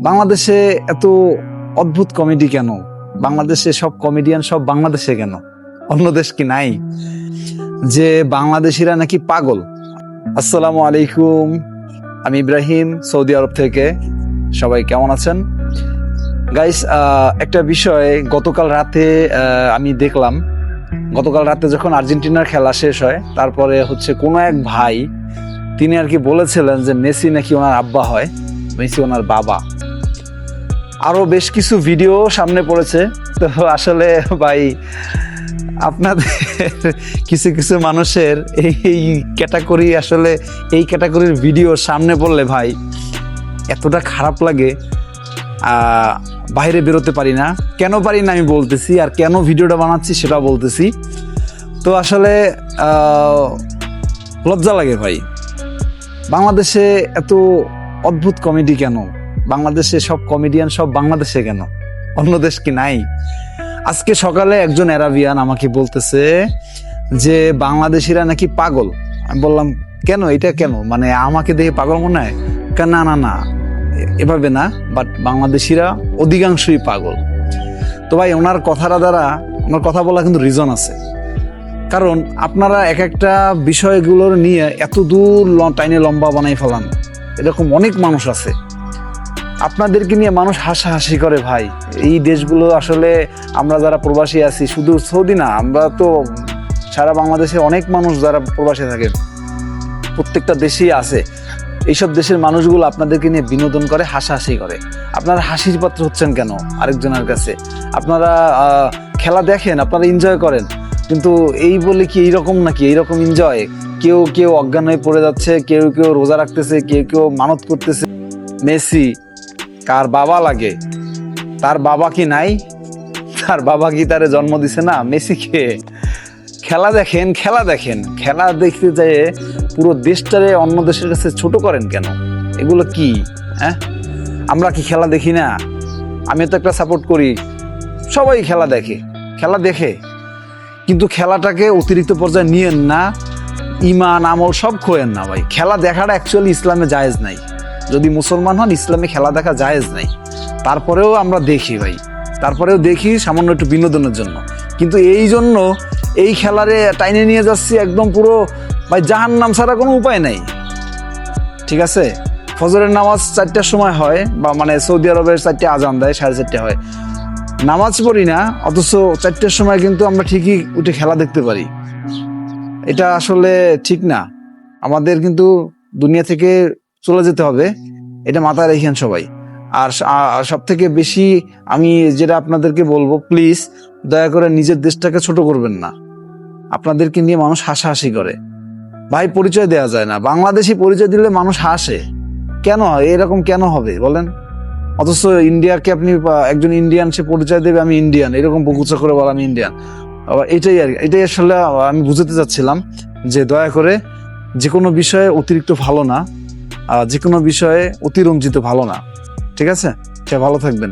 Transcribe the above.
বাংলাদেশে এত অদ্ভুত কমেডি কেন? বাংলাদেশে সব কমেডিয়ান সব বাংলাদেশে কেন? অন্য দেশ কি নাই? যে বাংলাদেশিরা নাকি পাগল। আসসালামু আলাইকুম, আমি ইব্রাহিম, সৌদি আরব থেকে। সবাই কেমন আছেন গাইস? একটা বিষয় গতকাল রাতে আমি দেখলাম। গতকাল রাতে যখন আর্জেন্টিনার খেলা শেষ হয়, তারপরে হচ্ছে কোনো এক ভাই তিনি আর কি বলেছিলেন যে মেসি নাকি ওনার আব্বা হয়, মেসি ওনার বাবা। আরো বেশ কিছু ভিডিও সামনে পড়েছে। তো আসলে ভাই, আপনাদের কিছু কিছু মানুষের এই ক্যাটাগরি, আসলে এই ক্যাটাগরির ভিডিও সামনে পড়লে ভাই এতটা খারাপ লাগে, বাইরে বেরোতে পারি না। কেন পারি না আমি বলতেছি, আর কেন ভিডিওটা বানাচ্ছি সেটা বলতেছি। তো আসলে লজ্জা লাগে ভাই। বাংলাদেশে এত অদ্ভুত কমেডি কেন? বাংলাদেশে সব কমেডিয়ান সব বাংলাদেশে কেন? অন্য দেশ কি নাই? আজকে সকালে একজন অ্যারাবিয়ান আমাকে বলতেছে যে বাংলাদেশিরা নাকি পাগল। আমি বললাম কেন, এটা কেন? মানে আমাকে দেখে পাগল মনে হয়? না না না, এভাবে না, বাট বাংলাদেশিরা অধিকাংশই পাগল। তো ভাই, ওনার কথাটা দ্বারা ওনার কথা বলা কিন্তু রিজন আছে। কারণ আপনারা এক একটা বিষয়গুলোর নিয়ে এত দূর টাইনে লম্বা বানাই ফেলান, এরকম অনেক মানুষ আছে। আপনাদেরকে নিয়ে মানুষ হাসাহাসি করে ভাই। এই দেশগুলো আসলে আমরা যারা প্রবাসী আছি, শুধু সৌদি না, আমরা তো সারা বাংলাদেশে অনেক মানুষ যারা প্রবাসী থাকে, প্রত্যেকটা দেশেই আছে। এইসব দেশের মানুষগুলো আপনাদেরকে নিয়ে বিনোদন করে, হাসাহাসি করে। আপনারা হাসির পাত্র হচ্ছেন কেন আরেকজনের কাছে? আপনারা খেলা দেখেন, আপনারা এনজয় করেন, কিন্তু এই বলে কি এইরকম নাকি? এইরকম এনজয়? কেউ কেউ অজ্ঞান হয়ে পড়ে যাচ্ছে, কেউ কেউ রোজা রাখতেছে, কেউ কেউ মানত করতেছে। মেসি কার বাবা লাগে? তার বাবা কি নাই? তার বাবা কি তারে জন্ম দিছে না? মেসিকে খেলা দেখেন, খেলা দেখেন, খেলা দেখতে যেয়ে পুরো দেশটারে অন্য দেশের কাছে ছোট করেন কেন? এগুলো কি? হ্যাঁ, আমরা কি খেলা দেখি না? আমি তো একটা সাপোর্ট করি, সবাই খেলা দেখে, খেলা দেখে, কিন্তু খেলাটাকে অতিরিক্ত পর্যায়ে নিয়েন না। ইমান আমল সব খোয়েন না ভাই। খেলা দেখাটা অ্যাকচুয়ালি ইসলামে জায়েজ নাই। যদি মুসলমান হন, ইসলামে খেলা দেখা জায়েজ নাই। তারপরেও আমরা দেখি ভাই, তারপরেও দেখি সামান্য একটু বিনোদনের জন্য। কিন্তু এই জন্য এই খেলারে টাইনে নিয়ে যাচ্ছি একদম পুরো ভাই জাহান্নাম ছাড়া কোনো উপায় নাই। ঠিক আছে, ফজরের নামাজ 4টার সময় হয়, বা মানে সৌদি আরবের 4টে আজান দেয়, 4:30 হয়। নামাজ পড়ি না, অথচ 4টার সময় কিন্তু আমরা ঠিকই উঠে খেলা দেখতে পারি। এটা আসলে ঠিক না। আমাদের কিন্তু দুনিয়া থেকে চলে যেতে হবে, এটা মাথায় রেখেন সবাই। আর সব থেকে বেশি আমি যেটা আপনাদেরকে বলবো, প্লিজ দয়া করে নিজের দেশটাকে ছোট করবেন না। আপনাদেরকে নিয়ে মানুষ হাসাহাসি করে ভাই, পরিচয় দেওয়া যায় না। বাংলাদেশি পরিচয় দিলে মানুষ হাসে কেন? এরকম কেন হবে বলেন? অথচ ইন্ডিয়াকে আপনি, একজন ইন্ডিয়ান সে পরিচয় দেবে আমি ইন্ডিয়ান, এরকম বকুচা করে বলা আমি ইন্ডিয়ান। এটাই আর এটাই আসলে আমি বুঝাতে চাচ্ছিলাম যে দয়া করে যে কোনো বিষয়ে অতিরিক্ত ভালো না, যে কোনো বিষয়ে অতিরঞ্জিত ভালো না। ঠিক আছে, সে ভালো থাকবেন।